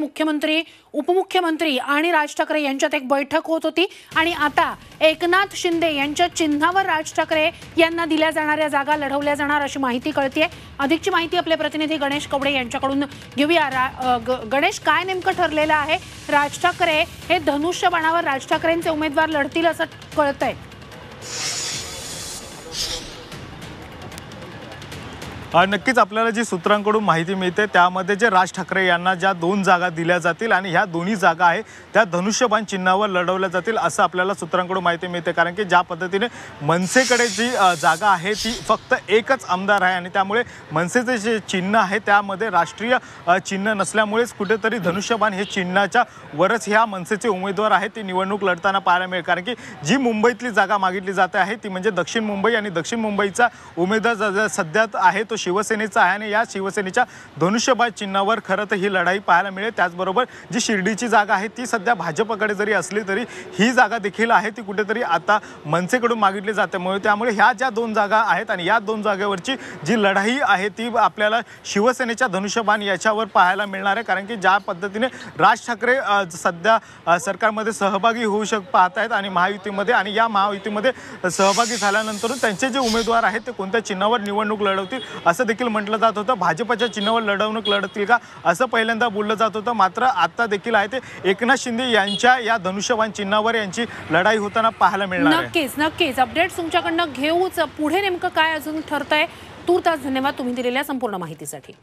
मुख्यमंत्री, उपमुख्यमंत्री आणि राज ठाकरे यांच्यात एक बैठक होत होती आणि आता एकनाथ शिंदे यांच्या चिन्हावर राज ठाकरे यांना दिल्या जाणाऱ्या जागा लढवल्या जाणार अशी माहिती कळतेय। अधिकची माहिती आपले प्रतिनिधी गणेश कवडे यांच्याकडून घेऊया। गणेश, काय नेमकं ठरलेलं आहे? राज ठाकरे हे धनुष्यबाणावर राज ठाकरेंचे उमेदवार लढतील असं कळतंय। नक्कीच आपल्याला जी सूत्रांकडून माहिती मिळते त्यामध्ये जे राज ठाकरे यांना ज्या 2 जागा दिल्या जातील आणि ह्या दोन्ही जागा आहे त्या धनुष्यबाण चिन्हावर लढवल्या जातील असं आपल्याला सूत्रांकडून माहिती मिळते। कारण की ज्या पद्धतीने मनसेकडे जी जागा आहे ती फक्त एकच आमदार आहे आणि त्यामुळे मनसेचे जे चिन्ह आहे त्यामध्ये राष्ट्रीय चिन्ह नसल्यामुळेच कुठेतरी धनुष्यबाण हे चिन्हाच्या वरच ह्या मनसेचे उमेदवार आहेत ते निवडणूक लढताना पाहायला मिळेल। कारण की जी मुंबईतली जागा मागितली जाते आहे ती म्हणजे दक्षिण मुंबई आणि दक्षिण मुंबईचा उमेदवार सध्या आहे तो शिवसेनेचा आहे आणि या शिवसेनेच्या धनुष्यबाण चिन्हावर खरं तर ही लढाई पाहायला मिळेल। त्याचबरोबर जी शिर्डीची जागा आहे ती सध्या भाजपकडे जरी असली तरी ही जागा देखील आहे ती कुठेतरी आता मनसेकडून मागितली जाते। त्यामुळे ह्या ज्या 2 जागा आहेत आणि या 2 जागेवरची जी लढाई आहे ती आपल्याला शिवसेनेच्या धनुष्यबाण याच्यावर पाहायला मिळणार आहे। कारण की ज्या पद्धतीने राज ठाकरे सध्या सरकारमध्ये सहभागी होऊ पाहत आहेत आणि महायुतीमध्ये आणि या महायुतीमध्ये सहभागी झाल्यानंतर त्यांचे जे उमेदवार आहेत ते कोणत्या चिन्हावर निवडणूक लढवतील असं देखील म्हटलं जात होतं। भाजपच्या चिन्हावर लढवणूक लढतील का असं पहिल्यांदा बोललं जात होतं, मात्र आता देखील आहे ते एकनाथ शिंदे यांच्या या धनुष्यबाण चिन्हावर यांची लढाई होताना पाहायला मिळणार आहे। नक्कीच अपडेट्स तुमच्याकडनं घेऊच। पुढे नेमकं काय अजून ठरतंय? तूर्तास धन्यवाद तुम्ही दिलेल्या संपूर्ण माहितीसाठी।